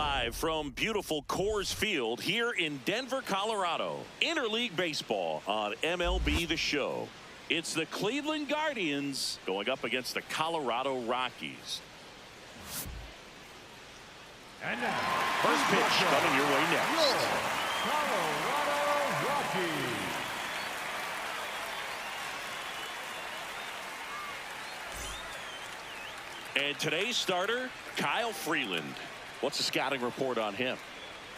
live from beautiful Coors Field here in Denver, Colorado. Interleague baseball on MLB The Show. It's the Cleveland Guardians going up against the Colorado Rockies. And now, first pitch coming your way next. Colorado Rockies. And today's starter, Kyle Freeland. What's the scouting report on him?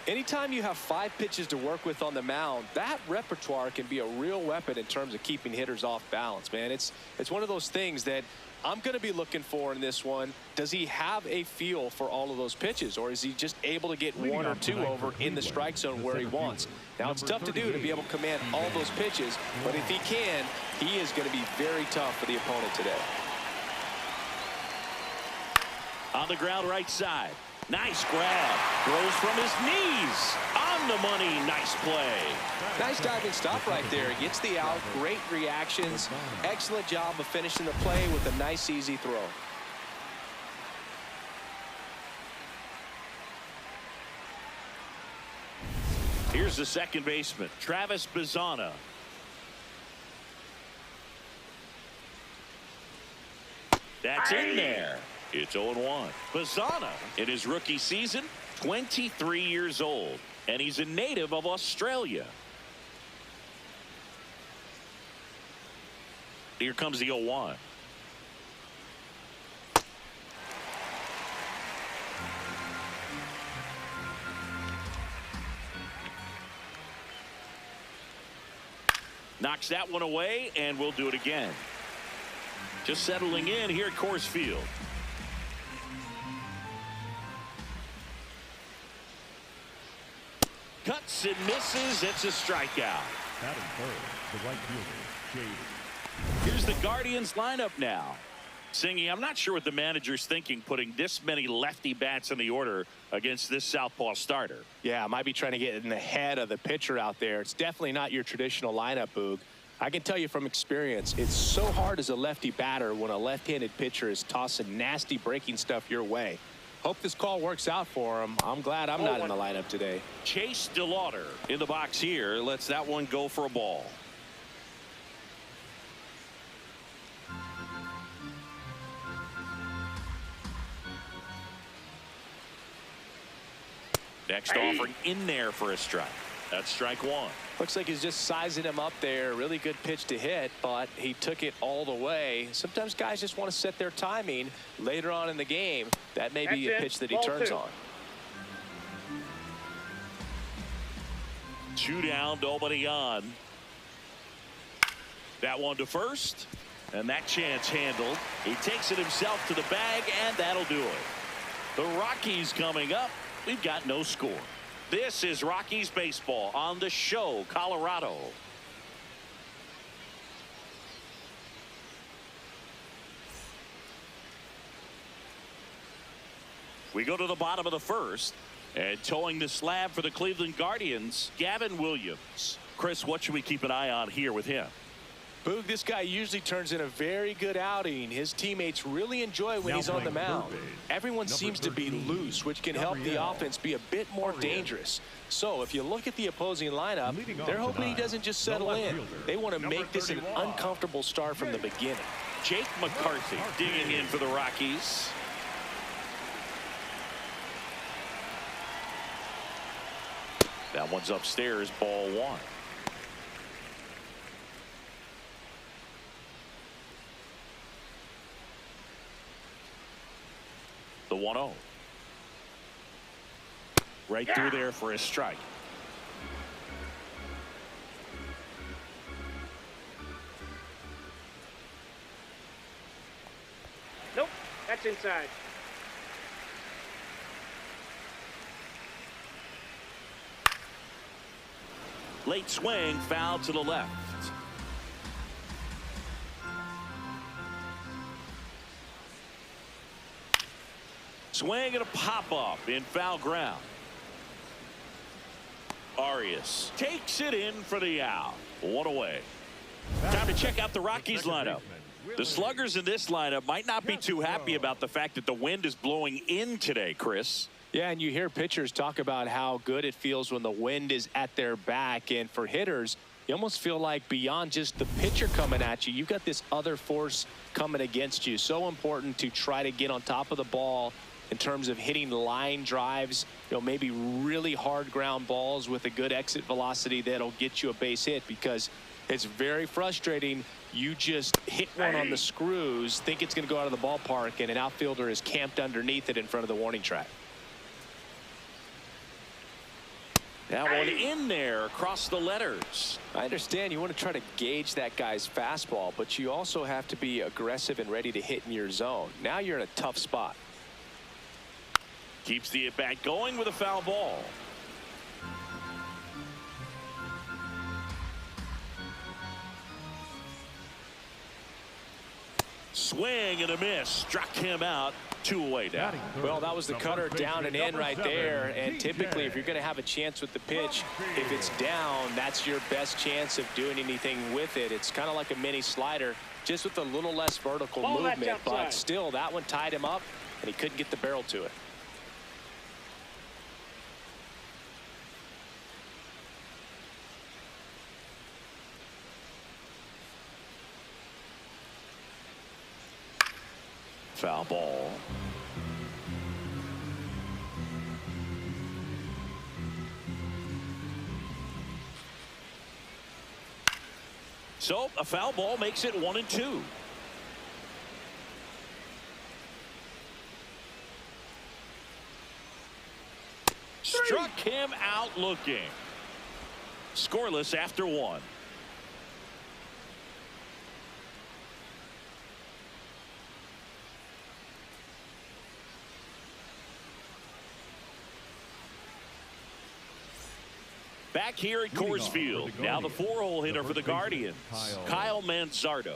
Anytime you have 5 pitches to work with on the mound, that repertoire can be a real weapon in terms of keeping hitters off balance, man. It's one of those things that I'm going to be looking for in this one. Does he have a feel for all of those pitches, or is he just able to get 1 or 2 over in the strike zone where he wants? Now, it's tough to do to be able to command all those pitches, but if he can, he is going to be very tough for the opponent today. On the ground right side. Nice grab. Throws from his knees. On the money. Nice play. Nice diving stop right there. Gets the out. Great reactions. Excellent job of finishing the play with a nice, easy throw. Here's the second baseman, Travis Bazzana. That's in there. It's 0-1. Bazzana, in his rookie season, 23 years old, and he's a native of Australia. Here comes the 0-1. Knocks that one away, and we'll do it again. Just settling in here at Coors Field. Cuts and misses. It's a strikeout. Batting third, the right fielder, Jade. Here's the Guardians lineup now. Singy, I'm not sure what the manager's thinking putting this many lefty bats in the order against this southpaw starter. Yeah, might be trying to get in the head of the pitcher out there. It's definitely not your traditional lineup, Boog. I can tell you from experience, it's so hard as a lefty batter when a left-handed pitcher is tossing nasty breaking stuff your way. Hope this call works out for him. I'm glad I'm not in the lineup today. Chase DeLauder in the box here. Lets that one go for a ball. Next offering in there for a strike. That's strike 1. Looks like he's just sizing him up there. Really good pitch to hit, but he took it all the way. Sometimes guys just want to set their timing later on in the game. That may be a pitch that he turns on. 2 down, nobody on. That one to first, and that chance handled. He takes it himself to the bag, and that'll do it. The Rockies coming up. We've got no score. This is Rockies baseball on The Show, Colorado. We go to the bottom of the first, and towing the slab for the Cleveland Guardians, Gavin Williams. Chris, what should we keep an eye on here with him? Boog, this guy usually turns in a very good outing. His teammates really enjoy when he's on the mound. Everyone seems to be loose, which can help the offense be a bit more dangerous. So if you look at the opposing lineup, they're hoping he doesn't just settle in. They want to make this an uncomfortable start from the beginning. Jake McCarthy digging in for the Rockies. That one's upstairs, ball 1. The 1-0. Right through there for a strike. Nope, that's inside. Late swing, foul to the left. Swing and a pop-up in foul ground. Arias takes it in for the out. 1 away. Time to check out the Rockies lineup. The sluggers in this lineup might not be too happy about the fact that the wind is blowing in today, Chris. Yeah, and you hear pitchers talk about how good it feels when the wind is at their back. And for hitters, you almost feel like beyond just the pitcher coming at you, you've got this other force coming against you. So important to try to get on top of the ball in terms of hitting line drives, maybe really hard ground balls with a good exit velocity that'll get you a base hit, because it's very frustrating. You just hit one on the screws, think it's going to go out of the ballpark, and an outfielder is camped underneath it in front of the warning track. That one in there across the letters. I understand you want to try to gauge that guy's fastball, but you also have to be aggressive and ready to hit in your zone. Now you're in a tough spot. Keeps the at-bat going with a foul ball. Swing and a miss. Struck him out. 2 away now. Well, that was the cutter down and in right there. And typically, if you're going to have a chance with the pitch, if it's down, that's your best chance of doing anything with it. It's kind of like a mini slider, just with a little less vertical movement. But still, that one tied him up, and he couldn't get the barrel to it. Foul ball. So a foul ball makes it 1-2. Struck him out looking. Scoreless after 1. Back here at Coors Field. Now the 4-hole hitter for the Guardians, Kyle Manzardo.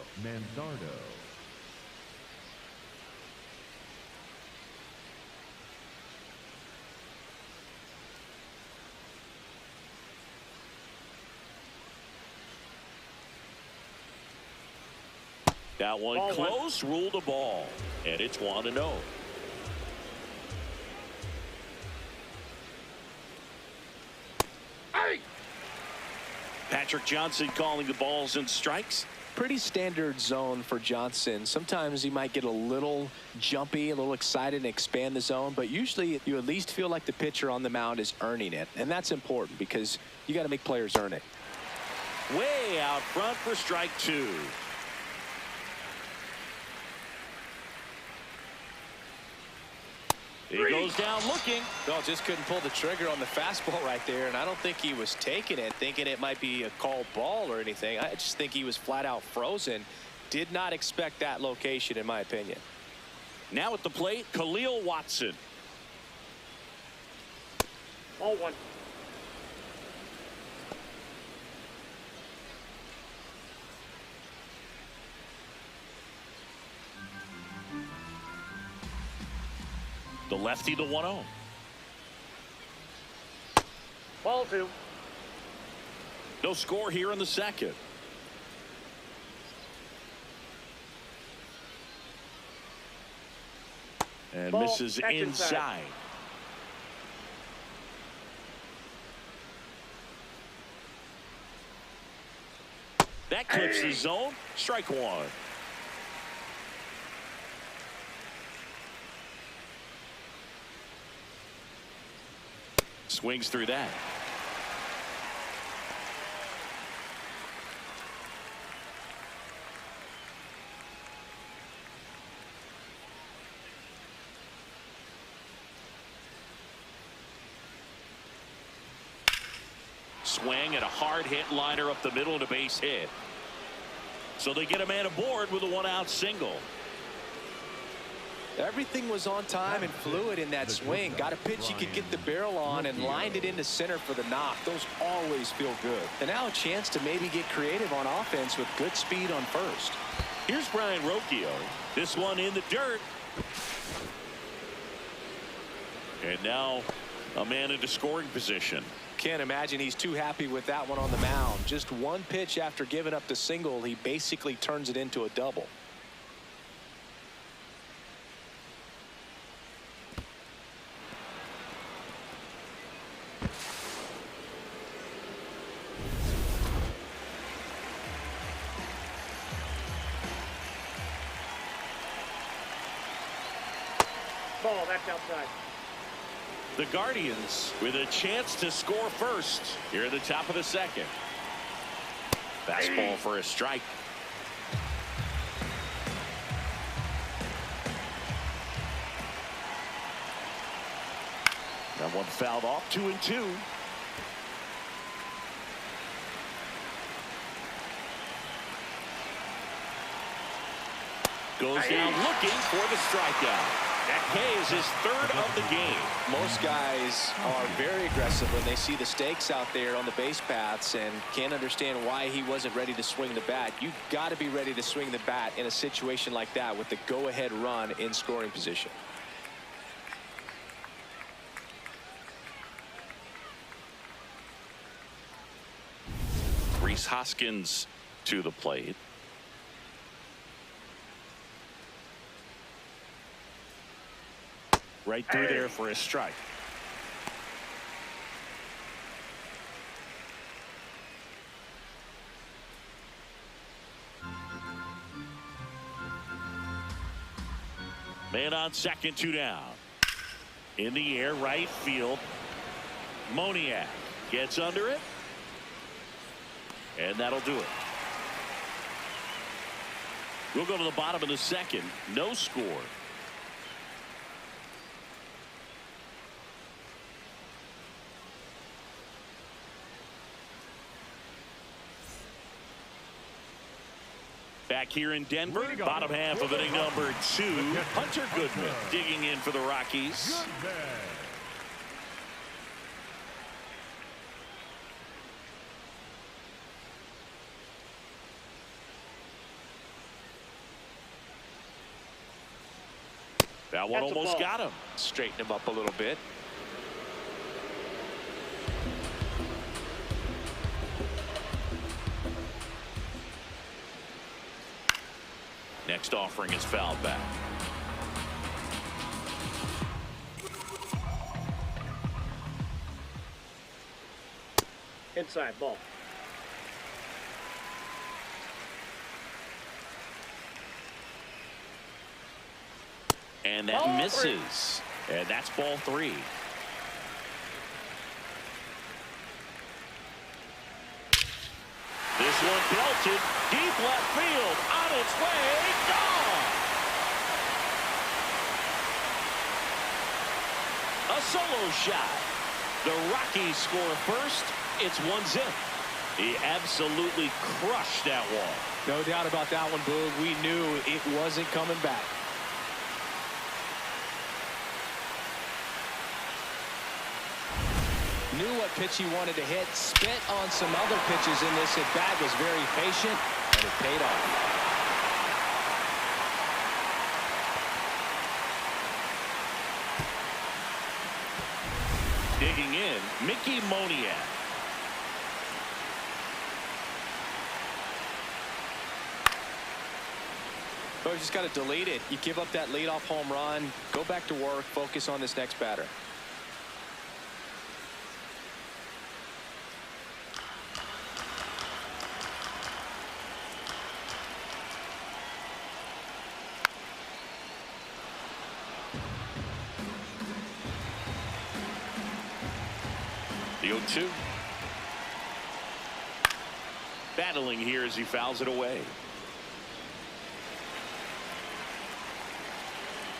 That one close, ruled a ball, and it's 1-0. Patrick Johnson calling the balls and strikes. Pretty standard zone for Johnson. Sometimes he might get a little jumpy, a little excited, and expand the zone, but usually you at least feel like the pitcher on the mound is earning it, and that's important because you got to make players earn it. Way out front for strike 2. He goes down looking. No, just couldn't pull the trigger on the fastball right there, and I don't think he was taking it, thinking it might be a called ball or anything. I just think he was flat out frozen. Did not expect that location, in my opinion. Now at the plate, Khalil Watson. Ball 1. The lefty, the 1-0. Ball 2. No score here in the second. And Ball, misses that's inside. That clips the zone. Strike 1. Swings through that. Swing and a hard hit liner up the middle and a base hit. So they get a man aboard with a 1-out single. Everything was on time and fluid in that swing. Got a pitch you could get the barrel on and lined it into center for the knock. Those always feel good. And now a chance to maybe get creative on offense with good speed on first. Here's Brian Rocchio. This one in the dirt. And now a man into scoring position. Can't imagine he's too happy with that one on the mound. Just one pitch after giving up the single, he basically turns it into a double. ball. That's outside. The Guardians with a chance to score first here at the top of the second. Fastball for a strike. That one fouled off, 2-2. Goes down looking for the strikeout. That K is his third of the game. Most guys are very aggressive when they see the stakes out there on the base paths and can't understand why he wasn't ready to swing the bat. You've got to be ready to swing the bat in a situation like that with the go-ahead run in scoring position. Rhys Hoskins to the plate. Right through there for a strike. Man on second, 2 down. In the air, right field. Moniak gets under it. And that'll do it. We'll go to the bottom of the second. No score. Back here in Denver, bottom half of inning number 2. Hunter Goodman digging in for the Rockies. That one almost got him. Straighten him up a little bit. Next offering is fouled back. Inside ball. And that Ball misses. And that's ball 3. This one belted deep left field, on its way, gone. A solo shot. The Rockies score first. It's 1-0. He absolutely crushed that one. No doubt about that one, Boog. We knew it wasn't coming back. Knew what pitch he wanted to hit, spent on some other pitches in this at bat, was very patient, and it paid off. Digging in, Mickey Moniak. So you just got to delete it. You give up that leadoff home run, go back to work, focus on this next batter. The 0-2. Battling here as he fouls it away.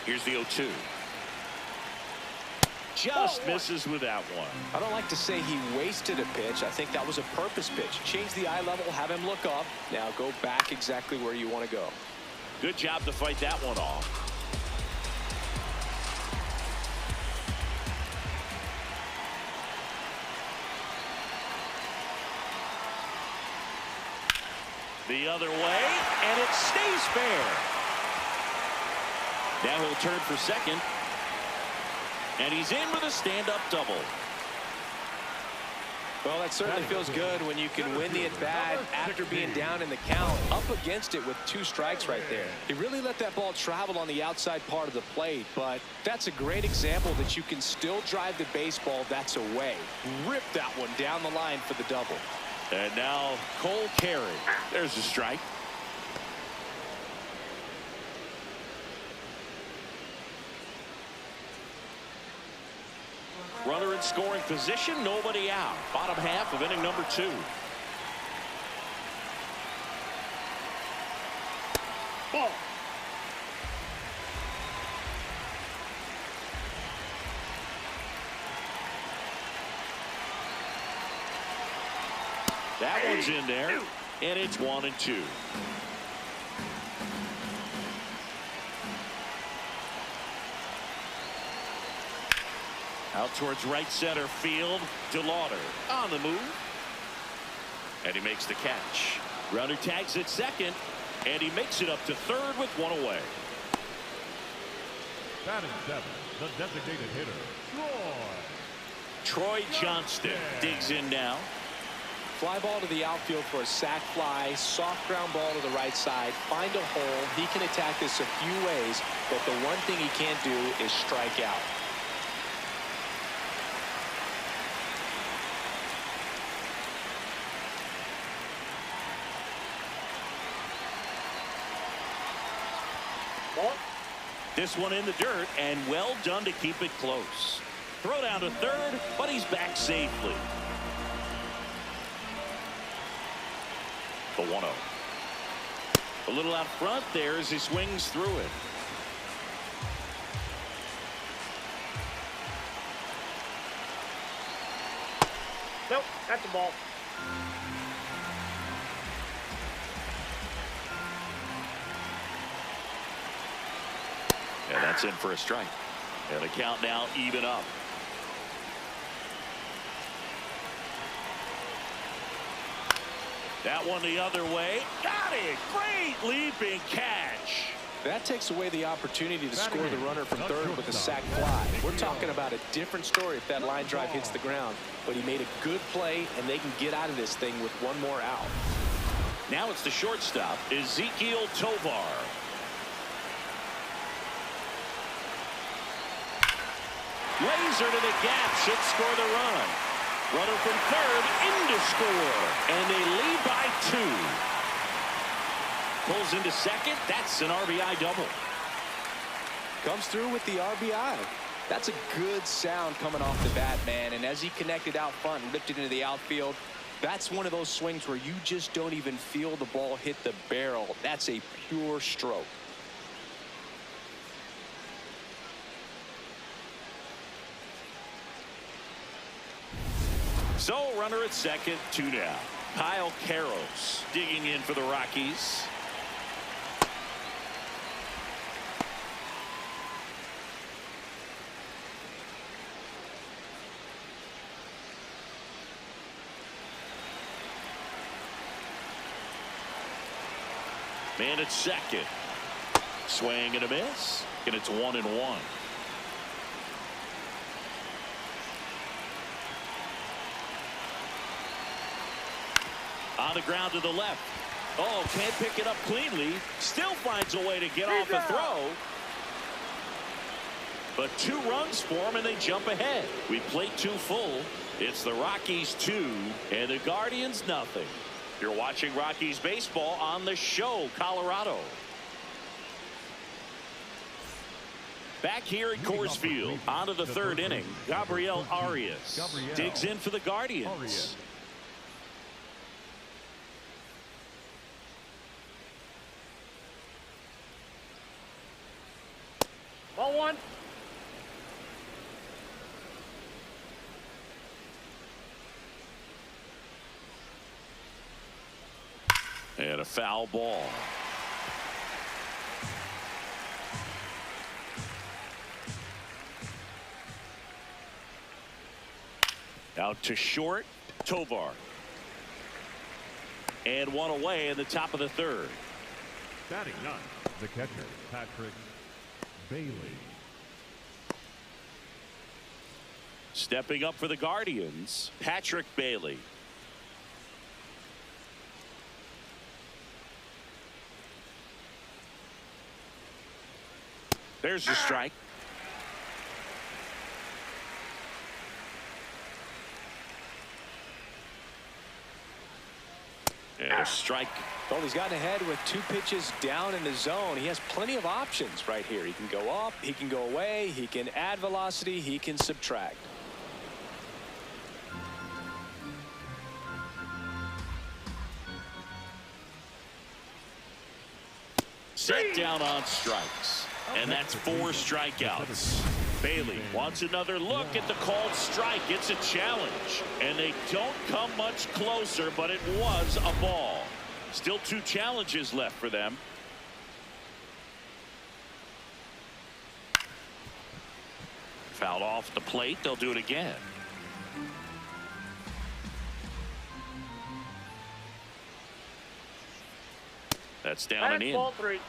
Here's the 0-2. Just misses with that one. I don't like to say he wasted a pitch. I think that was a purpose pitch. Change the eye level, have him look up. Now go back exactly where you want to go. Good job to fight that one off. The other way, and it stays fair. Now he'll turn for second. And he's in with a stand-up double. Well, that certainly feels good when you can win the at-bat after being down in the count, up against it with 2 strikes right there. He really let that ball travel on the outside part of the plate, but that's a great example that you can still drive the baseball that's away. Rip that one down the line for the double. And now Cole Carey. There's a strike. Runner in scoring position, nobody out. Bottom half of inning number 2. Ball. That one's in there, and it's 1-2. Out towards right center field. DeLauder on the move. And he makes the catch. Runner tags at second, and he makes it up to third with 1 away. Batting 7, the designated hitter, Troy Johnston digs in now. Fly ball to the outfield for a sac fly. Soft ground ball to the right side. Find a hole. He can attack this a few ways, but the one thing he can't do is strike out. Ball. This one in the dirt, and well done to keep it close. Throw down to third, but he's back safely. The 1-0. A little out front there as he swings through it. Nope, that's a ball. And that's in for a strike. And the count now even up. That one the other way. Got it. Great leaping catch. That takes away the opportunity to score the runner from third with a sac fly. We're talking about a different story if that line drive hits the ground. But he made a good play, and they can get out of this thing with one more out. Now it's the shortstop, Ezekiel Tovar. Laser to the gap, should score the run. Runner from third in to score, and they lead by 2. Pulls into second. That's an RBI double. Comes through with the RBI. That's a good sound coming off the bat, man. And as he connected out front and ripped it into the outfield, that's one of those swings where you just don't even feel the ball hit the barrel. That's a pure stroke. So runner at second, 2 down. Kyle Karros digging in for the Rockies. Man at second. Swing and a miss, and it's 1-1. On the ground to the left. Oh, can't pick it up cleanly. Still finds a way to get off the throw. But 2 runs for him, and they jump ahead. We plate 2 full. It's the Rockies 2 and the Guardians nothing. You're watching Rockies baseball on the show, Colorado. Back here at Coors Field, on to the 3rd inning. Gabriel Arias digs in for the Guardians. Ball 1. And a foul ball. Out to short, Tovar. And 1 away in the top of the 3rd. Batting 9, the catcher, Patrick Bailey. Stepping up for the Guardians, Patrick Bailey. There's the strike. And a strike. Well, he's gotten ahead with 2 pitches down in the zone. He has plenty of options right here. He can go up, he can go away, he can add velocity, he can subtract. set down on strikes. And that's 4 strikeouts. Bailey wants another look at the called strike. It's a challenge. And they don't come much closer, but it was a ball. Still 2 challenges left for them. Fouled off the plate. They'll do it again. That's down and in. Ball 3.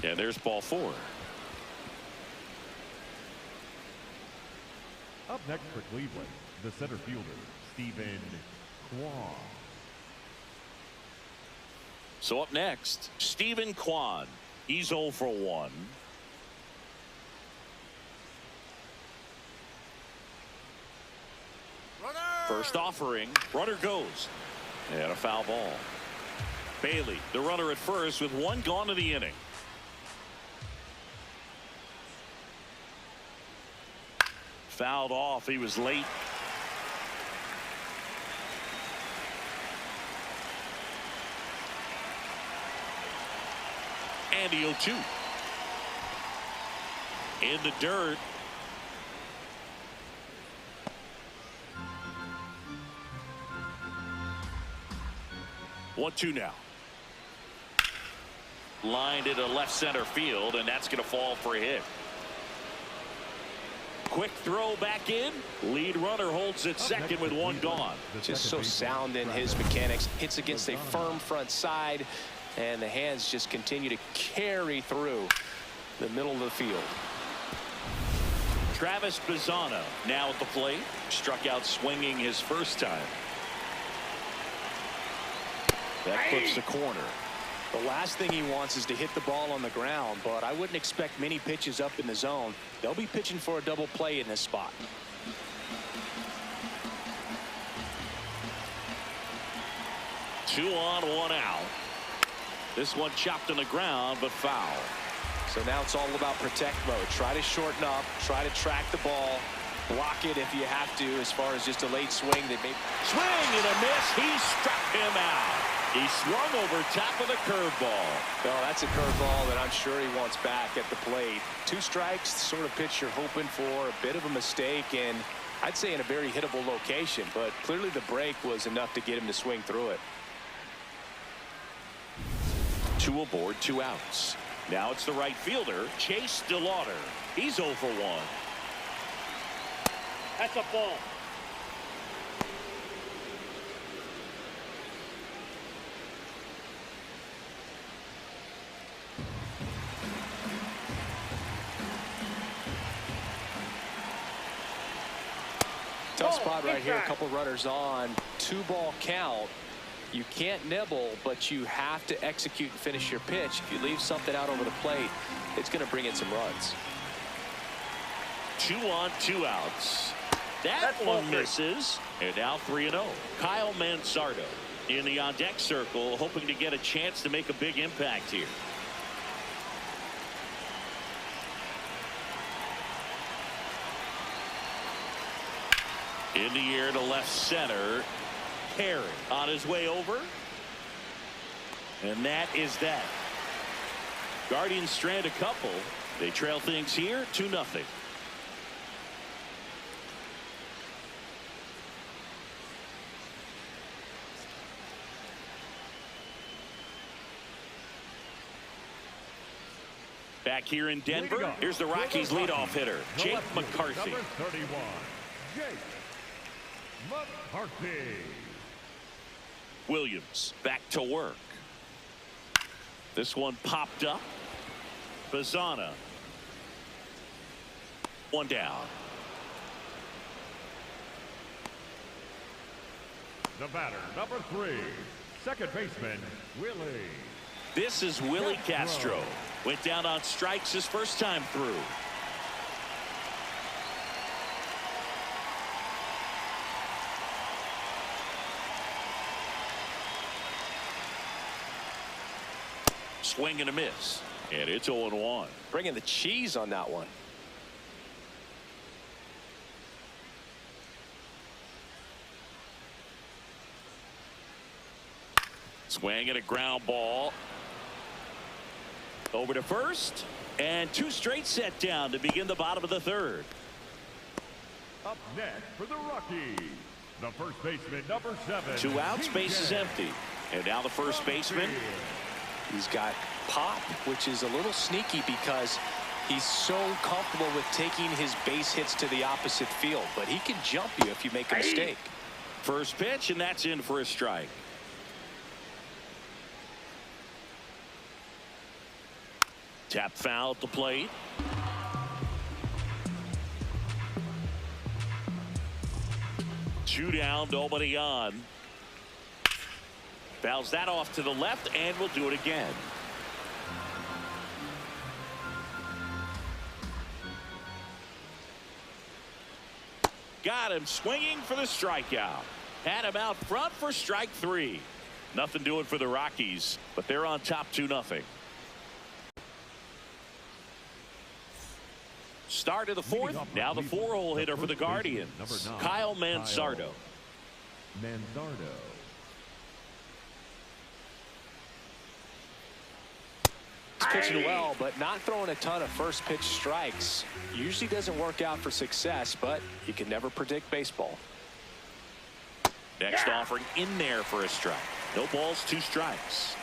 Yeah, there's ball 4. Up next for Cleveland, the center fielder, Stephen Kwan. So up next, Stephen Kwan. He's 0 for 1. First offering, runner goes. And a foul ball. Bailey, the runner at first with 1 gone to the inning. Fouled off. He was late. And the 0-2. In the dirt. One, 2 now. Lined into left center field, and that's going to fall for a hit. Quick throw back in. Lead runner holds at second with 1 gone. Just so sound in his mechanics. Hits against a firm front side, and the hands just continue to carry through the middle of the field. Travis Bazzana now at the plate. Struck out swinging his first time. That clips the corner. The last thing he wants is to hit the ball on the ground, but I wouldn't expect many pitches up in the zone. They'll be pitching for a double play in this spot. Two on, 1 out. This one chopped on the ground, but foul. So now it's all about protect mode. Try to shorten up, try to track the ball, block it if you have to, as far as just a late swing that may swing and a miss. He struck him out. He swung over top of the curveball. Well, that's a curveball that I'm sure he wants back at the plate. 2 strikes, sort of pitch you're hoping for. A bit of a mistake, and I'd say in a very hittable location, but clearly the break was enough to get him to swing through it. 2 aboard, 2 outs. Now it's the right fielder, Chase DeLauder. He's 0 for 1. That's a ball. Tough spot right here. A couple runners on. 2-ball count. You can't nibble, but you have to execute and finish your pitch. If you leave something out over the plate, it's going to bring in some runs. 2 on, 2 outs. That one misses. And now 3-0. Kyle Mansardo in the on-deck circle, hoping to get a chance to make a big impact here. In the air to left center. Perry on his way over. And that is that. Guardians strand a couple. They trail things here 2-0. Back here in Denver, here's the Rockies leadoff hitter, Jake McCarthy. Number 31, Jake McCarthy. Williams back to work. This one popped up. Bazzana. 1 down. The batter, number 3, second baseman, Willie. This is Willie Castro. Went down on strikes his first time through. Swing and a miss. And it's 0-1. Bringing the cheese on that one. Swing and a ground ball. Over to first. And two straight set down to begin the bottom of the third. Up next for the Rockies, the first baseman, number 7. 2 outs, base is empty. And now the first baseman. He's got pop, which is a little sneaky because he's so comfortable with taking his base hits to the opposite field. But he can jump you if you make a mistake. First pitch, and that's in for a strike. Tap foul at the plate. Two down, nobody on. Fouls that off to the left, and we'll do it again. Got him swinging for the strikeout. Had him out front for strike 3. Nothing doing for the Rockies, but they're on top 2-0. Start of the fourth. Now the 4-hole hitter for the Guardians, Kyle Manzardo. He's pitching well, but not throwing a ton of first pitch strikes. Usually doesn't work out for success, but you can never predict baseball. Next offering in there for a strike. No balls, 2 strikes.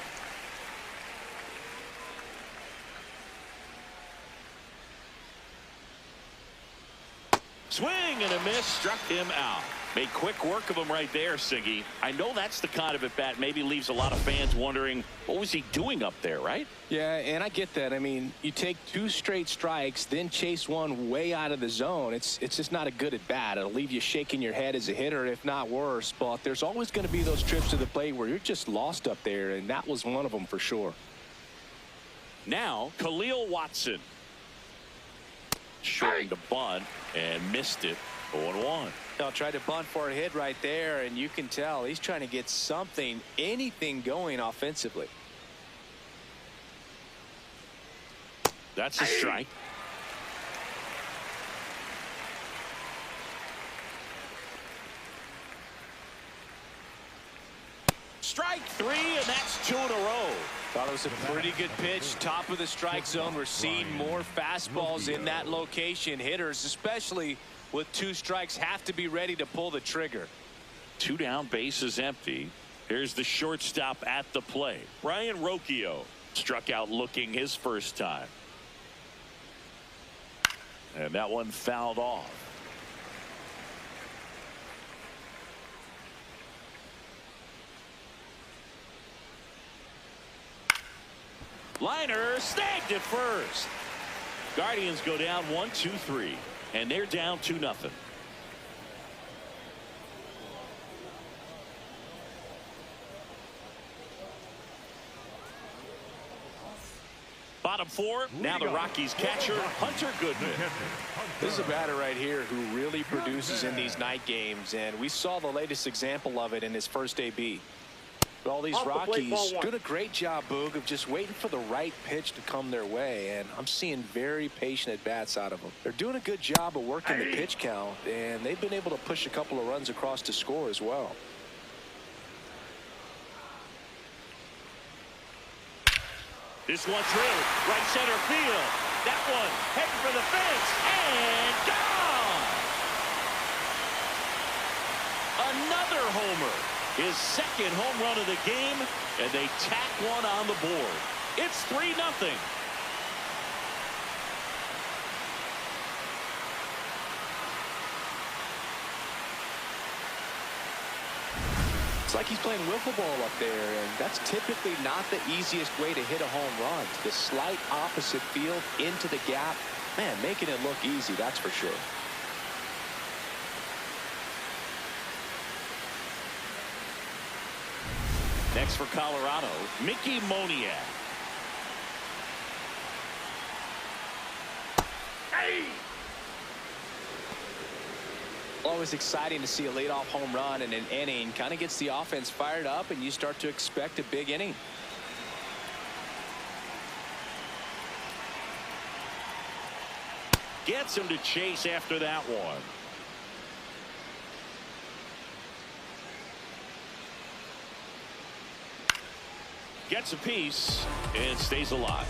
Swing and a miss, struck him out. Made quick work of him right there, Siggy. I know that's the kind of at-bat maybe leaves a lot of fans wondering, what was he doing up there, right? Yeah, and I get that. I mean, you take 2 straight strikes, then chase one way out of the zone. It's just not a good at-bat. It'll leave you shaking your head as a hitter, if not worse. But there's always going to be those trips to the plate where you're just lost up there, and that was one of them for sure. Now, Khalil Watson. Shorting the bunt and missed it. 0-1. They'll try to bunt for a hit right there, and you can tell he's trying to get something, anything going offensively. That's a strike. Strike 3, and that's 2 in a row. Thought it was a pretty good pitch. Top of the strike zone. We're seeing more fastballs in that location. Hitters, especially with 2 strikes, have to be ready to pull the trigger. 2 down, base is empty. Here's the shortstop at the plate. Brian Rocchio struck out looking his first time. And that one fouled off. Liner snagged at first. Guardians go down 1-2-3, and they're down 2-0. Bottom 4. Now the Rockies catcher, Hunter Goodman. This is a batter right here who really produces in these night games, and we saw the latest example of it in his first AB. All these Rockies doing a great job, Boog, of just waiting for the right pitch to come their way, and I'm seeing very patient at-bats out of them. They're doing a good job of working the pitch count, and they've been able to push a couple of runs across to score as well. This one drilled right center field. That one heading for the fence and gone. Another homer. His second home run of the game, and they tack one on the board. It's 3-0. It's like he's playing wiffle ball up there, and that's typically not the easiest way to hit a home run. To the slight opposite field, into the gap. Man, making it look easy, that's for sure. Next for Colorado, Mickey Moniak. Always exciting to see a leadoff home run in an inning. Kind of gets the offense fired up, and you start to expect a big inning. Gets him to chase after that one. Gets a piece and stays alive.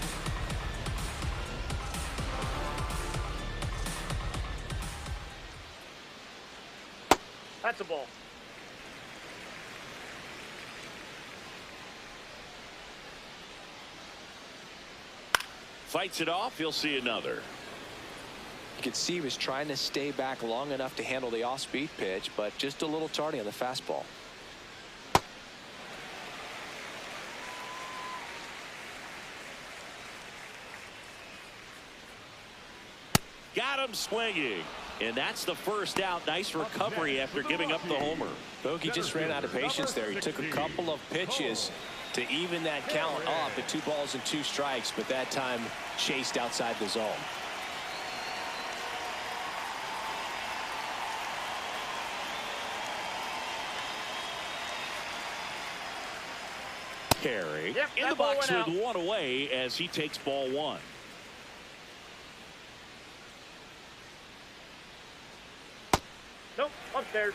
That's a ball. Fights it off. He'll see another. You could see he was trying to stay back long enough to handle the off-speed pitch, but just a little tardy on the fastball. Got him swinging. And that's the first out. Nice recovery after giving up the homer. Bogey just ran out of patience there. He took a couple of pitches to even that count up at 2 balls and 2 strikes, but that time chased outside the zone. Carey Yep, in the that ball box went with out. 1 away as he takes ball 1. Nope, upstairs.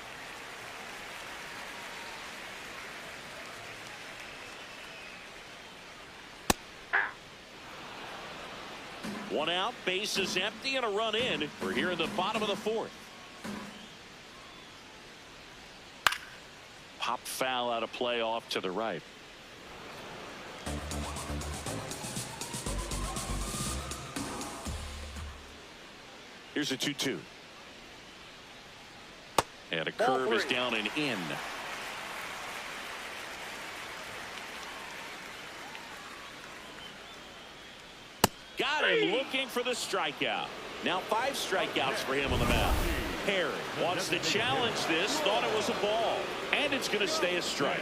One out, base is empty, and a run in. We're here in the bottom of the 4th. Pop foul out of play off to the right. Here's a 2-2. And a curve is down and in. Got him looking for the strikeout. Now 5 strikeouts for him on the mound. Perry wants to challenge this, thought it was a ball, and it's going to stay a strike.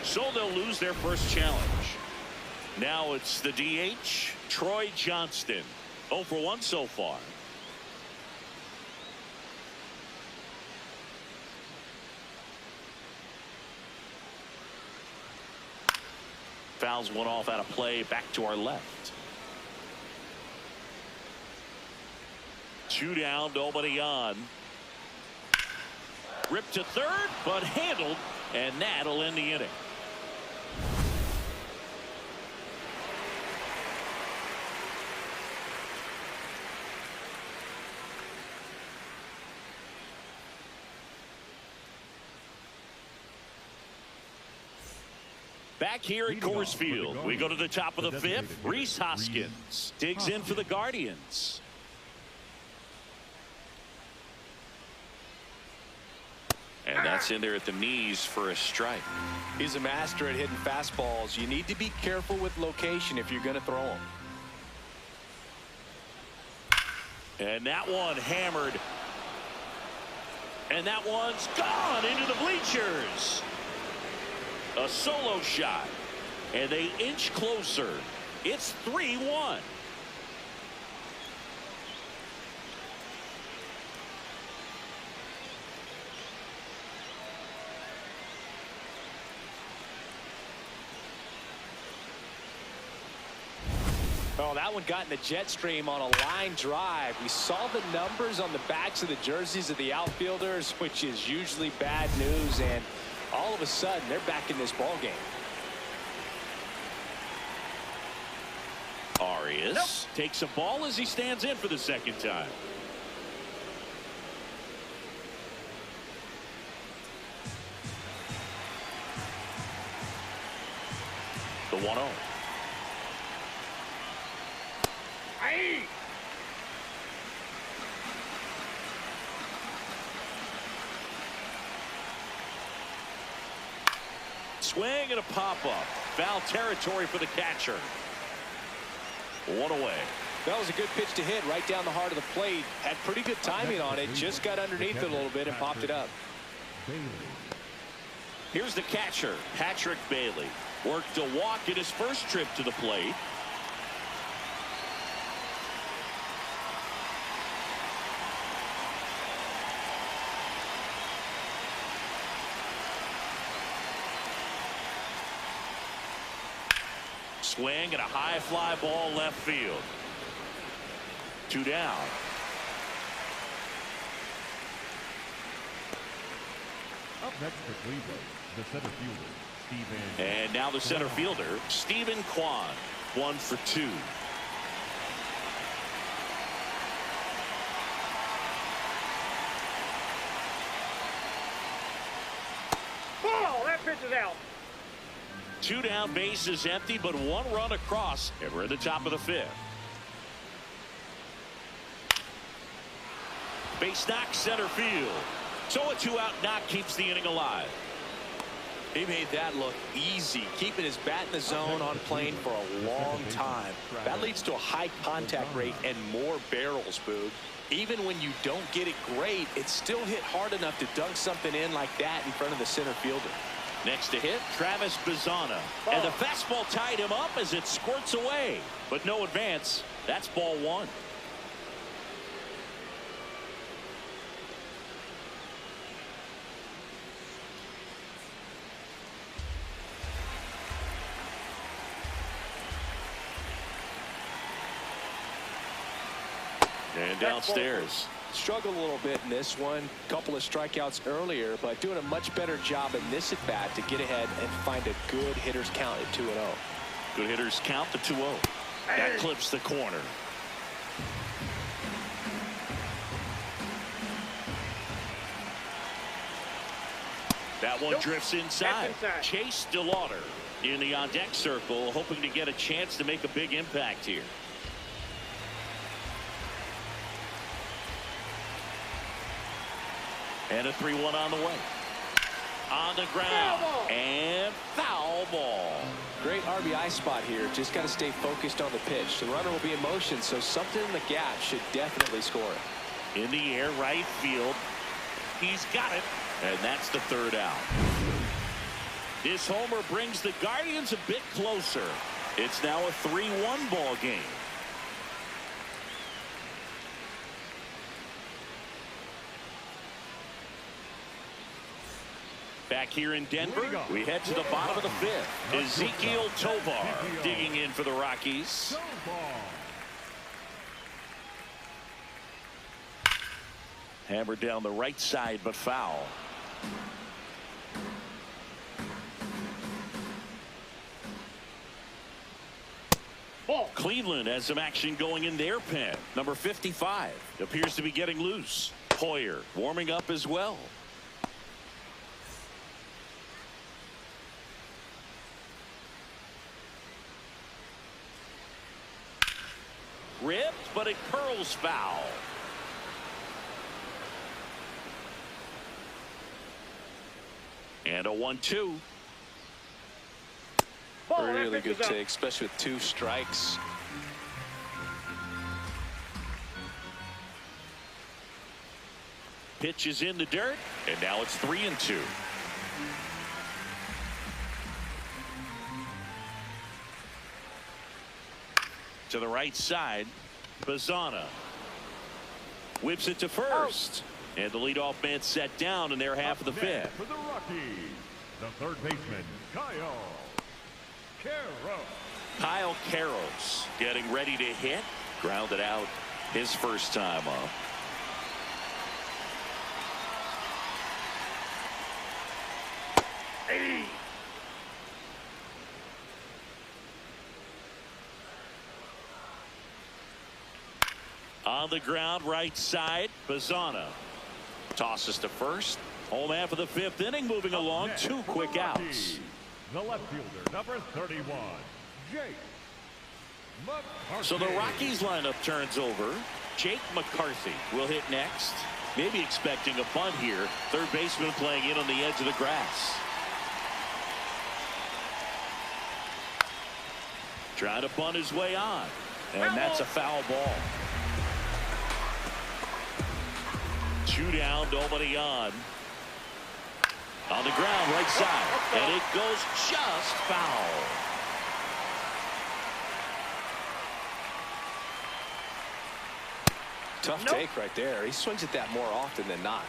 So they'll lose their first challenge. Now it's the DH, Troy Johnston. 0 for 1 so far. Fouls one off out of play, back to our left. 2 down, nobody on. Ripped to third, but handled, and that'll end the inning. Back here at Coors Field, we go to the top of the 5th. Rhys Hoskins digs in for the Guardians. And that's in there at the knees for a strike. He's a master at hitting fastballs. You need to be careful with location if you're going to throw them. And that one hammered. And that one's gone into the bleachers. A solo shot. And they inch closer. It's 3-1. Oh, that one got in the jet stream on a line drive. We saw the numbers on the backs of the jerseys of the outfielders, which is usually bad news, and all of a sudden they're back in this ball game. Arias takes a ball as he stands in for the second time. The 1-0. Hey! Swing and a pop-up. Foul territory for the catcher. 1 away. That was a good pitch to hit right down the heart of the plate. Had pretty good timing on it. Just got underneath it a little bit and popped it up. Here's the catcher, Patrick Bailey. Worked a walk in his first trip to the plate. Swing and a high fly ball left field. 2 down. Up next for Cleveland, the center fielder, And now the center fielder, Stephen Kwan, 1 for 2. Ball! That pitch is out. 2 down, base is empty, but 1 run across, and we're at the top of the 5th. Base knock, center field. So a 2-out knock keeps the inning alive. He made that look easy, keeping his bat in the zone on plane for a long time. That leads to a high contact rate and more barrels, Boog. Even when you don't get it great, it's still hit hard enough to dunk something in like that in front of the center fielder. Next to hit, Travis Bazzana. And the fastball tied him up as it squirts away. But no advance. That's ball 1. And downstairs. Struggled a little bit in this one. Couple of strikeouts earlier, but doing a much better job in this at bat to get ahead and find a good hitter's count at 2-0. Good hitters count to 2-0. That clips the corner. That one drifts inside. Chase DeLauder in the on-deck circle, hoping to get a chance to make a big impact here. And a 3-1 on the way. On the ground. And foul ball. Great RBI spot here. Just got to stay focused on the pitch. The runner will be in motion, so something in the gap should definitely score it. In the air, right field. He's got it. And that's the 3rd out. This homer brings the Guardians a bit closer. It's now a 3-1 ball game. Back here in Denver, we head to the bottom of the 5th. Ezekiel Tovar digging in for the Rockies. Hammered down the right side, but foul. Ball. Cleveland has some action going in their pen. Number 55 appears to be getting loose. Hoyer warming up as well. Ripped, but it curls foul. And a 1-2. Really good take, especially with 2 strikes. Pitch is in the dirt, and now it's 3-2. To the right side, Bazzana whips it to first. And the leadoff man set down in their half of the 5th. For the Rockies, the third baseman, Kyle Karros getting ready to hit. Grounded out his first time up. Hey. On the ground, right side, Bazzana tosses to first. Home half of the 5th inning, moving along. 2 quick outs. The left fielder, number 31, Jake McCarthy. So the Rockies lineup turns over. Jake McCarthy will hit next. Maybe expecting a bunt here. Third baseman playing in on the edge of the grass. Trying to bunt his way on. And that's a foul ball. 2 down, nobody on. On the ground, right side. And it goes just foul. Tough take right there. He swings at that more often than not.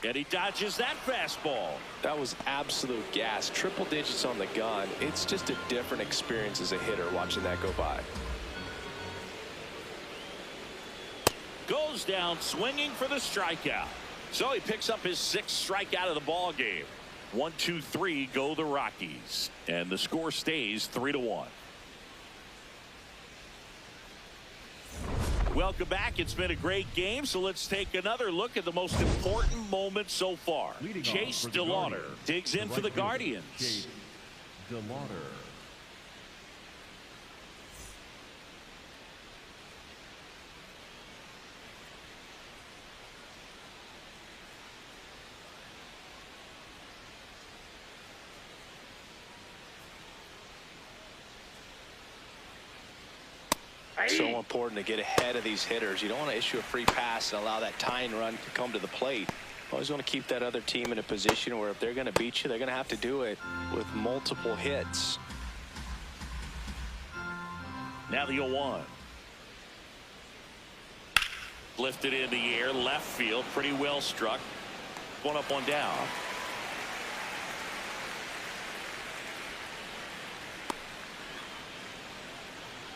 And he dodges that fastball. That was absolute gas. Triple digits on the gun. It's just a different experience as a hitter watching that go by. Goes down swinging for the strikeout. So he picks up his 6th strikeout of the ball game. 1, 2, 3 go the Rockies. And the score stays 3-1. Welcome back. It's been a great game, so let's take another look at the most important moment so far. Chase DeLauder digs in for the Guardians. Chase DeLauder. So important to get ahead of these hitters. You don't want to issue a free pass and allow that tying run to come to the plate. Always want to keep that other team in a position where if they're going to beat you, they're going to have to do it with multiple hits. Now the 0-1. Lifted in the air, left field, pretty well struck. 1 up, 1 down.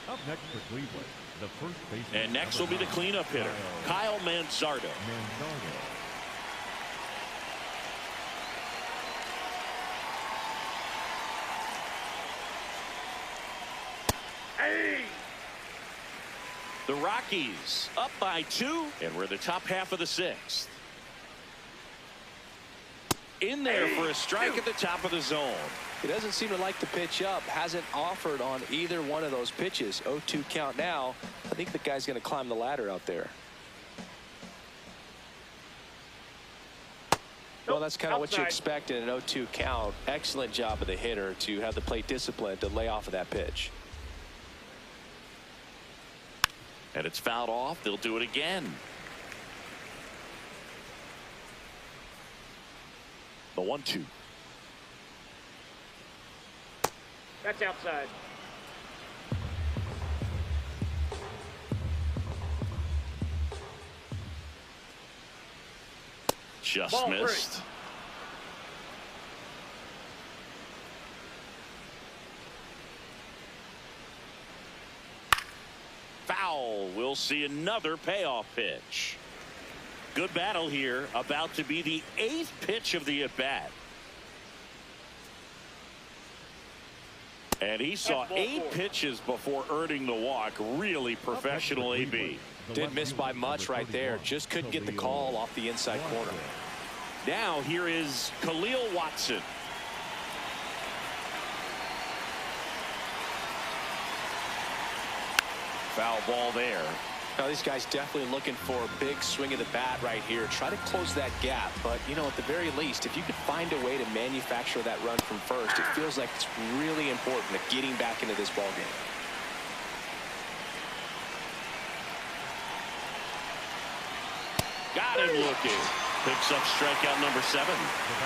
Up next for Cleveland, the first baseman. And next will be the cleanup hitter, Kyle Manzardo. Hey! The Rockies up by 2, and we're in the top half of the 6th. In there for a strike at the top of the zone. He doesn't seem to like the pitch up. Hasn't offered on either one of those pitches. 0-2 count now. I think the guy's going to climb the ladder out there. Well, that's kind of what you expect in an 0-2 count. Excellent job of the hitter to have the plate discipline to lay off of that pitch. And it's fouled off. They'll do it again. The 1-2. That's outside. Just Ball missed. 3. Foul. We'll see another payoff pitch. Good battle here. About to be the 8th pitch of the at-bat. And he saw 8 pitches before earning the walk. Really professional AB. Didn't miss by much right there. Just couldn't get the call off the inside corner. Now here is Khalil Watson. Foul ball there. Now these guys definitely looking for a big swing of the bat right here. Try to close that gap. But, you know, at the very least, if you could find a way to manufacture that run from first, it feels like it's really important to getting back into this ball game. Got him looking. Picks up strikeout number 7.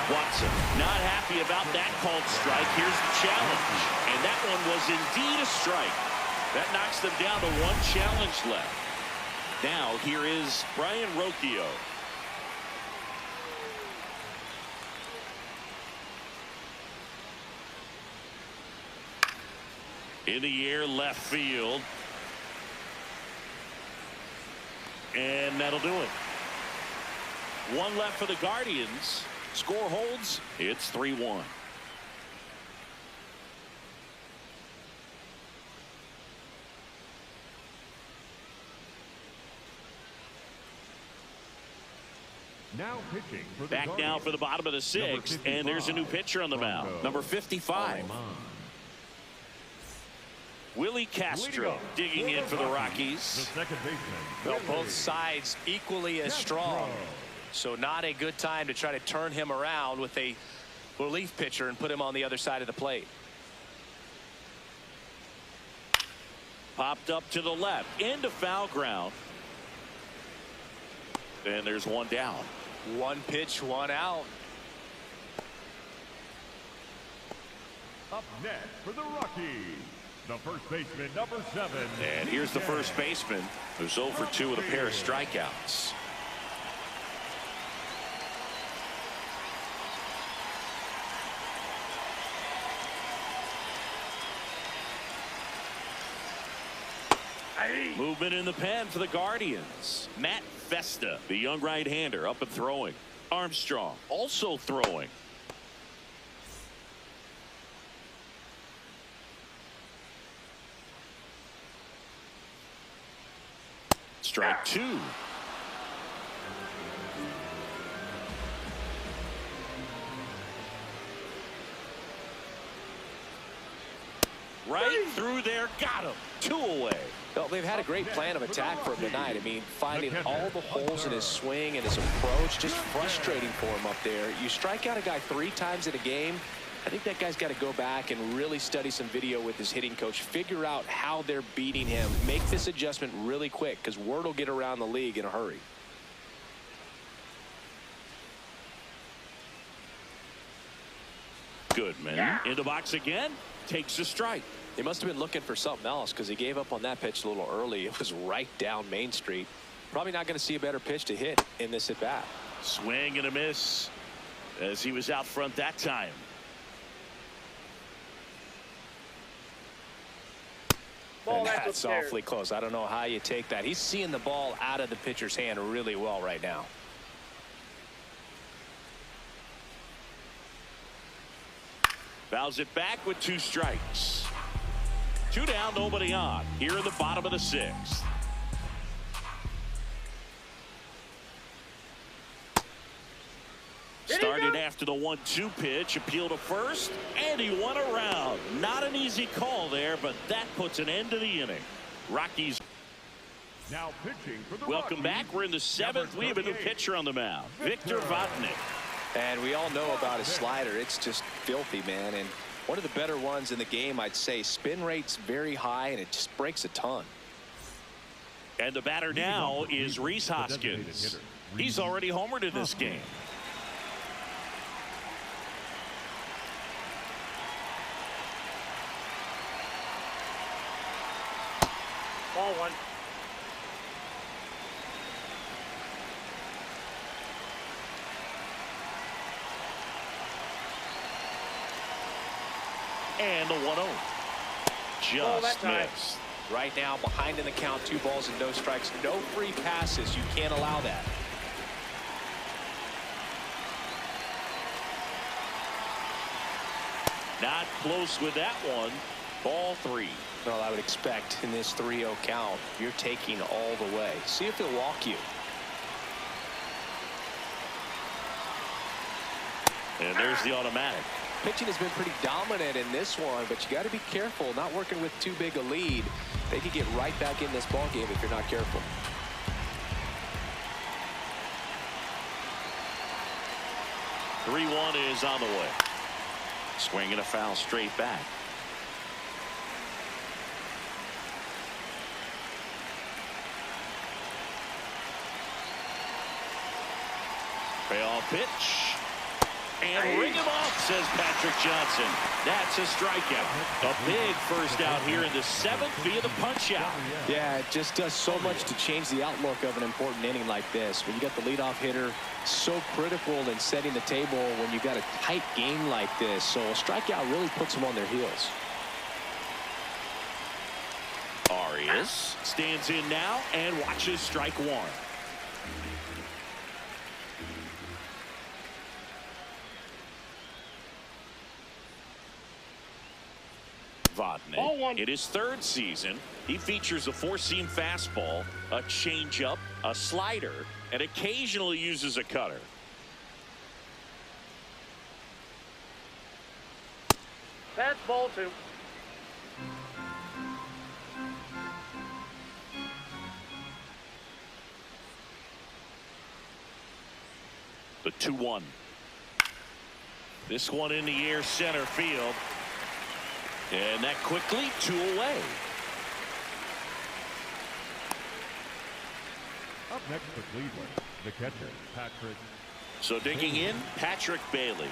Watson not happy about that called strike. Here's the challenge. And that one was indeed a strike. That knocks them down to 1 challenge left. Now here is Brian Rocchio. In the air, left field. And that'll do it. 1 left for the Guardians. Score holds. It's 3-1. Now pitching for the Back Guardians, now for the bottom of the 6th, and there's a new pitcher on the mound. Number 55. Willie Castro digging in for the Rockies. The second baseman. Well, both sides equally as strong. So not a good time to try to turn him around with a relief pitcher and put him on the other side of the plate. Popped up to the left into foul ground. And there's 1 down. 1 pitch, 1 out. Up next for the Rockies, the first baseman, number 7. And here's the first baseman, who's 0 for 2 with a pair of strikeouts. Movement in the pen for the Guardians. Matt Festa, the young right-hander, up and throwing. Armstrong also throwing. Strike two. Right through there, got him. Two away. Well, they've had a great plan of attack for him tonight. I mean, finding all the holes in his swing and his approach, just frustrating for him up there. You strike out a guy 3 times in a game, I think that guy's got to go back and really study some video with his hitting coach, figure out how they're beating him, make this adjustment really quick, because word will get around the league in a hurry. Goodman in the box again, takes a strike. He must have been looking for something else, because he gave up on that pitch a little early. It was right down Main Street. Probably not going to see a better pitch to hit in this at bat. Swing and a miss as he was out front that time. And that's awfully close. I don't know how you take that. He's seeing the ball out of the pitcher's hand really well right now. Fouls it back with 2 strikes. 2 down, nobody on. Here in the bottom of the 6th. Started after the 1-2 pitch, appeal to first, and he won around. Not an easy call there, but that puts an end to the inning. Rockies. Now pitching for the Welcome Rockies, back. We're in the 7th. We have a new pitcher on the mound, Victor Vodnik. And we all know about his slider. It's just filthy, man. And one of the better ones in the game, I'd say. Spin rate's very high, and it just breaks a ton. And the batter now is Rhys Hoskins. He's already homered in this game. Ball 1. And the 1-0. Just missed. Right now, behind in the count, 2 balls and no strikes. No free passes. You can't allow that. Not close with that one. Ball 3. Well, I would expect in this 3-0 count, you're taking all the way. See if he'll walk you. And there's the automatic. Pitching has been pretty dominant in this one, but you got to be careful. Not working with too big a lead. They could get right back in this ball game if you're not careful. Three-one is on the way. Swing and a foul straight back. Payoff pitch. And ring him off, says Patrick Johnson. That's a strikeout. A big first out here in the 7th via the punch out. Yeah, it just does so much to change the outlook of an important inning like this. When you got the leadoff hitter, so critical in setting the table when you got a tight game like this. So a strikeout really puts them on their heels. Arias stands in now and watches strike 1. Vodnik, in his 3rd season, he features a 4-seam fastball, a changeup, a slider, and occasionally uses a cutter. That's ball 2. The 2-1. This one in the air, center field. And that quickly 2 away. Up next for Cleveland, the catcher, Patrick. So digging in, Patrick Bailey.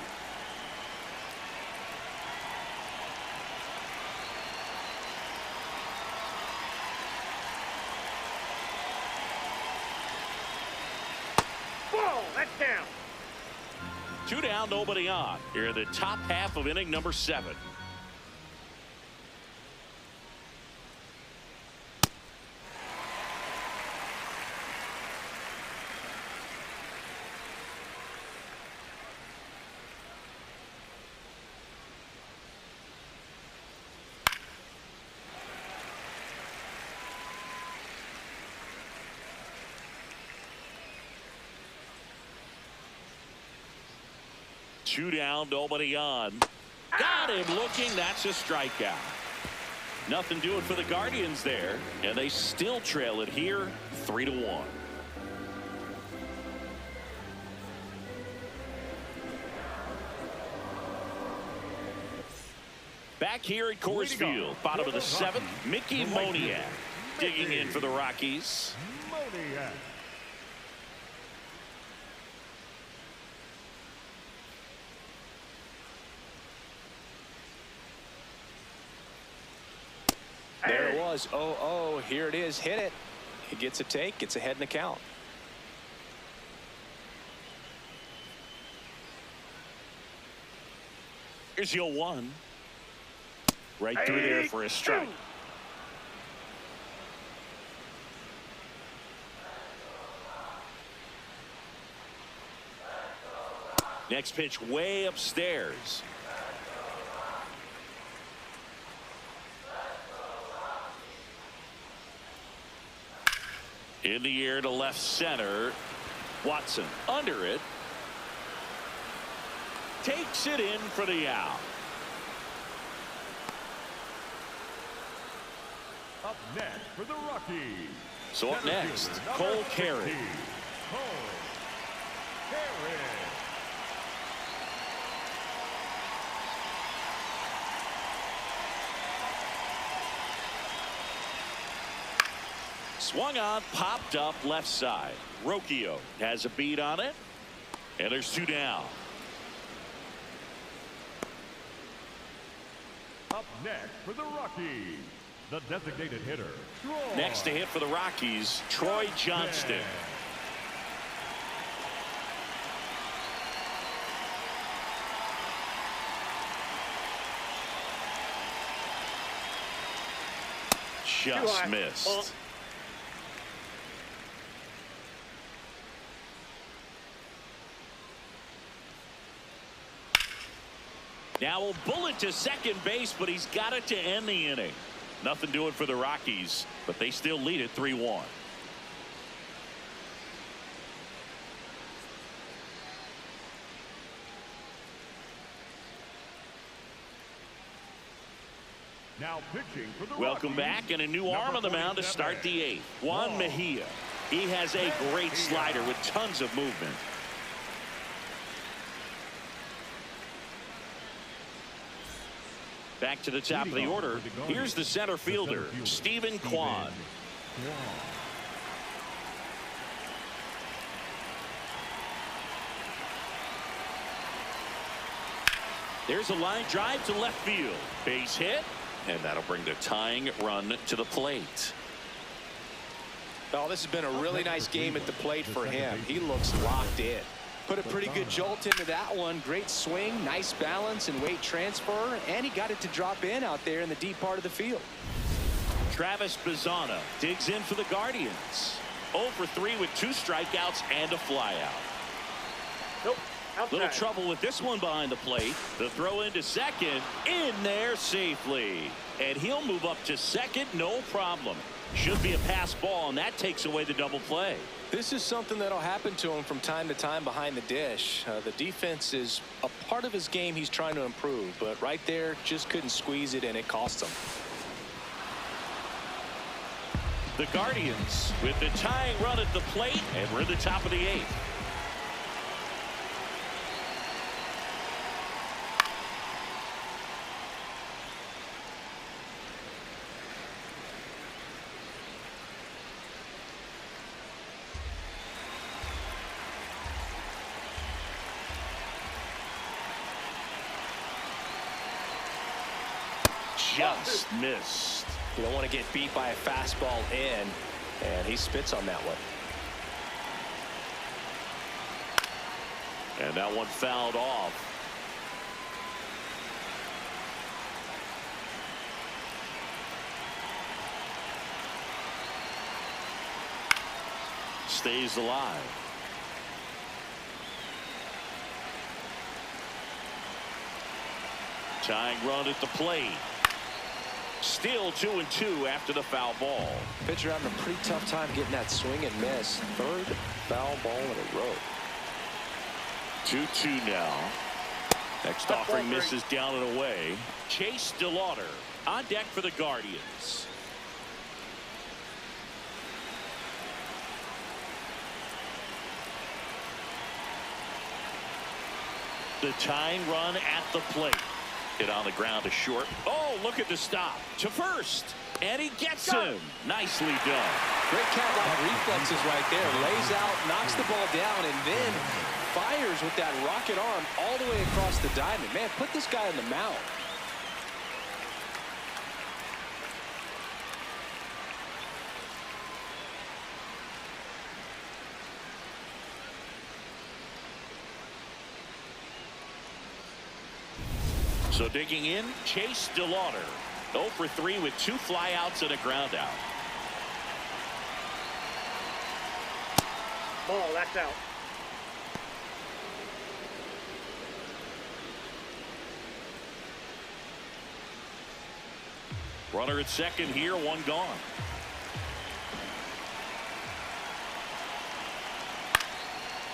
Ball, that's down. 2 down, nobody on. Here in the top half of inning number 7. 2 down, nobody on. Got him looking. That's a strikeout. Nothing doing for the Guardians there, and they still trail it here 3-1. Back here at Coors Field, bottom of the 7th, Mickey Moniak digging in for the Rockies. Moniak. There it was. Oh, here it is. Hit it. He gets a take, gets ahead in the count. Here's your 1. Right through there for a strike. Next pitch way upstairs. In the air to left center. Watson under it. Takes it in for the out. Up next for the Rockies. So up next, Cole Carey. Cole Carey. Swung on, popped up left side. Rocchio has a beat on it. And there's 2 down. Up next for the Rockies, the designated hitter. Troy. Next to hit for the Rockies, Troy Johnston. Just missed. Now a bullet to second base, but he's got it to end the inning. Nothing doing for the Rockies, but they still lead it 3-1. Now pitching for the Welcome Rockies, back, and a new arm on the mound to start the 8th. Juan Mejia. He has a great slider with tons of movement. Back to the top of the order. Here's the center fielder, Stephen Kwan. There's a line drive to left field. Base hit, and that'll bring the tying run to the plate. Oh, this has been a really nice game at the plate for him. He looks locked in. Put a pretty good jolt into that one. Great swing, nice balance and weight transfer, and he got it to drop in out there in the deep part of the field. Travis Bazzana digs in for the Guardians. 0 for 3 with 2 strikeouts and a flyout. Nope. Outside. Little trouble with this one behind the plate. The throw into second, in there safely. And he'll move up to second, no problem. Should be a pass ball, and that takes away the double play. This is something that'll happen to him from time to time behind the dish. The defense is a part of his game he's trying to improve, but right there just couldn't squeeze it, and it cost him. The Guardians with the tying run at the plate, and we're at the top of the 8th. Just missed. You don't want to get beat by a fastball in, and he spits on that one. And that one fouled off. Stays alive. Tying run at the plate. Still 2-2 after the foul ball. Pitcher having a pretty tough time getting that swing and miss. 3rd foul ball in a row. 2-2 now. Next That's offering ball misses down and away. Chase DeLauder on deck for the Guardians. The tying run at the plate. Hit on the ground to short. Oh, look at the stop to first. And he gets him. Nicely done. Great cat-like reflexes right there. Lays out, knocks the ball down, and then fires with that rocket arm all the way across the diamond. Man, put this guy on the mound. So digging in, Chase DeLauder. 0 for 3 with 2 flyouts and a ground out. Ball, that's out. Runner at second here, 1 gone.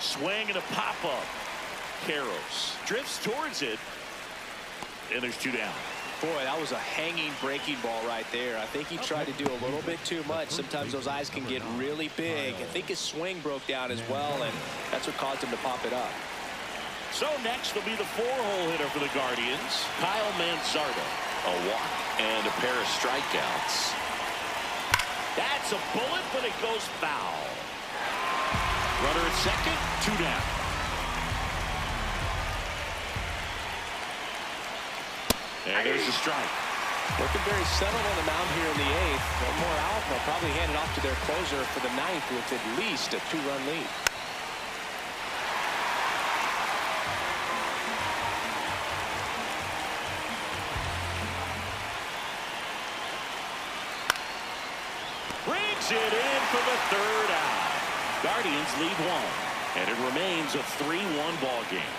Swing and a pop-up. Karros drifts towards it. And there's 2 down. Boy, that was a hanging breaking ball right there. I think he tried to do a little bit too much. Sometimes those eyes can get really big. I think his swing broke down as well, and that's what caused him to pop it up. So next will be the 4-hole hitter for the Guardians, Kyle Manzardo. A walk and a pair of strikeouts. That's a bullet, but it goes foul. Runner at second, 2 down. And there's a strike. Looking very settled on the mound here in the 8th. One more out, and they'll probably hand it off to their closer for the 9th with at least a 2-run lead. Brings it in for the 3rd out. Guardians lead 1, and it remains a 3-1 ball game.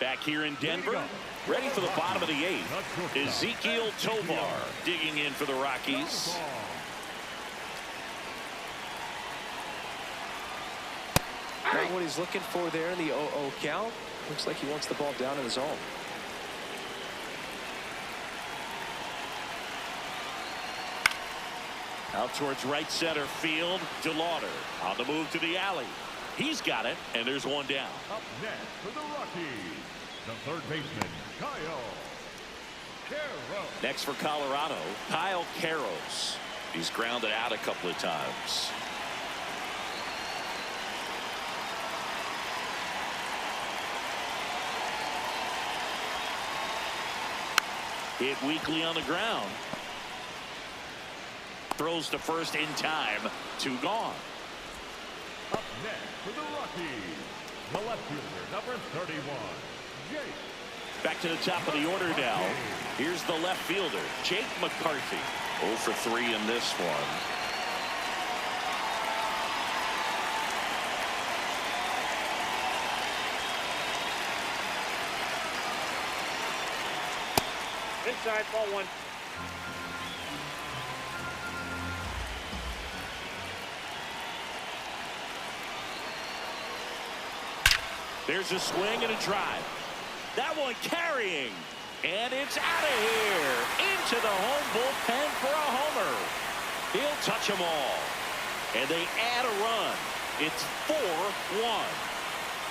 Back here in Denver, ready for the bottom of the 8th. Ezekiel Tovar digging in for the Rockies. Not what he's looking for there in the 0-0 count. Looks like he wants the ball down in the zone. Out towards right center field, DeLauder on the move to the alley. He's got it, and there's 1 down. Up next for the Rockies, the 3rd baseman, Kyle Karros. Next for Colorado, Kyle Karros. He's grounded out a couple of times. Hit weakly on the ground. Throws to first in time. 2 gone. Up next for the Rockies, the left fielder, number 31, Jake. Back to the top of the order now. Here's the left fielder, Jake McCarthy. 0 for 3 in this one. Inside, ball 1. There's a swing and a drive. That one carrying. And it's out of here. Into the home bullpen for a homer. He'll touch them all. And they add a run. It's 4-1.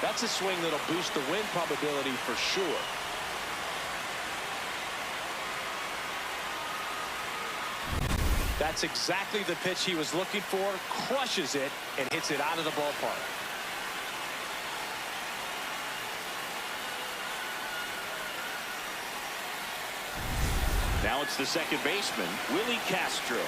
That's a swing that'll boost the win probability for sure. That's exactly the pitch he was looking for. Crushes it and hits it out of the ballpark. Now it's the second baseman, Willie Castro.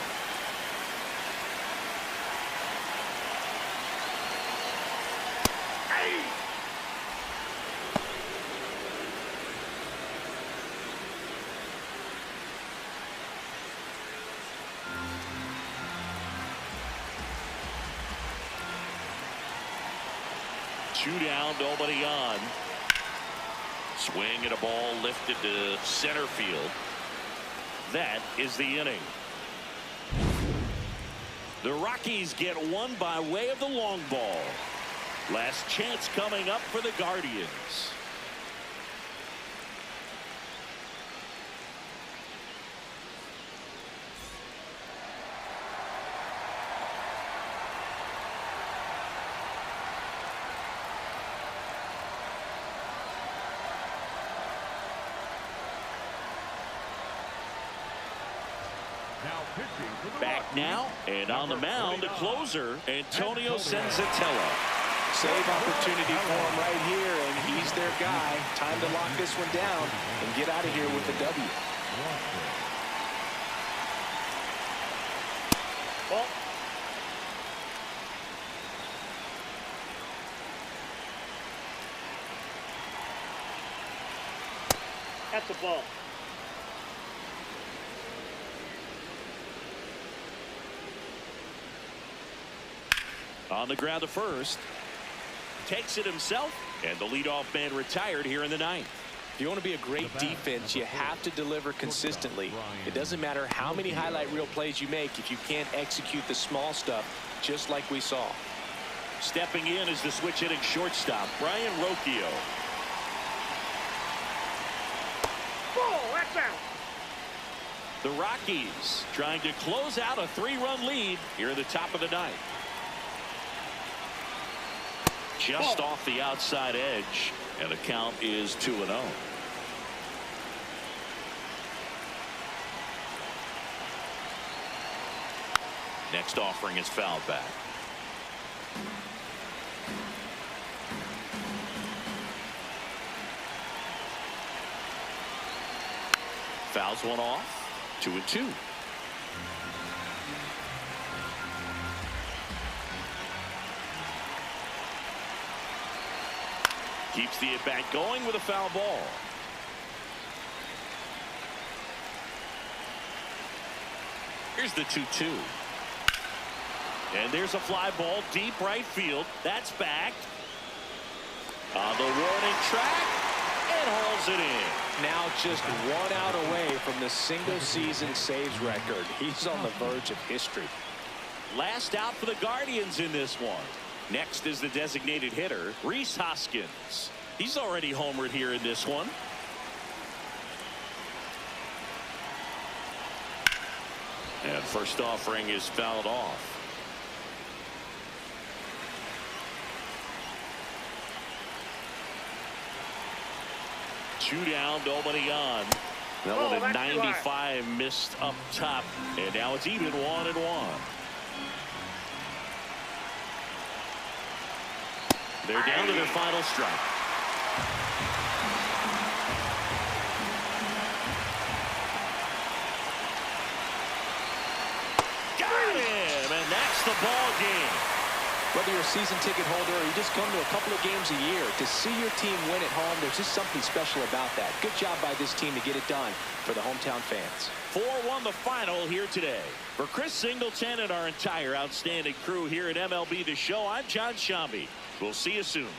Two down, nobody on. Swing and a ball lifted to center field. That is the inning. The Rockies get one by way of the long ball. Last chance coming up for the Guardians. Back now, and on the mound, the closer, Antonio Senzatella. Save opportunity for him right here, and he's their guy. Time to lock this one down and get out of here with the W. Ball. That's a ball. On the ground to first. Takes it himself, and the leadoff man retired here in the ninth. If you want to be a great defense, you have to deliver consistently. It doesn't matter how many highlight reel plays you make if you can't execute the small stuff, just like we saw. Stepping in is the switch hitting shortstop, Brian Rocchio. Ball, that's out. The Rockies trying to close out a 3-run lead here at the top of the ninth. Just off the outside edge, and the count is 2-0. Next offering is fouled back. Fouls one off. 2-2. Keeps the at-bat going with a foul ball. Here's the 2-2. And there's a fly ball deep right field. That's back. On the warning track, and hauls it in. Now just 1 out away from the single-season saves record. He's on the verge of history. Last out for the Guardians in this one. Next is the designated hitter, Rhys Hoskins. He's already homered here in this one. And first offering is fouled off. Two down, nobody on. That one at 95 missed up top, and now it's even 1-1. They're down to their final strike. Got him, and that's the ball game. Whether you're a season ticket holder or you just come to a couple of games a year, to see your team win at home, there's just something special about that. Good job by this team to get it done for the hometown fans. 4-1 the final here today. For Chris Singleton and our entire outstanding crew here at MLB The Show, I'm John Shambi. We'll see you soon.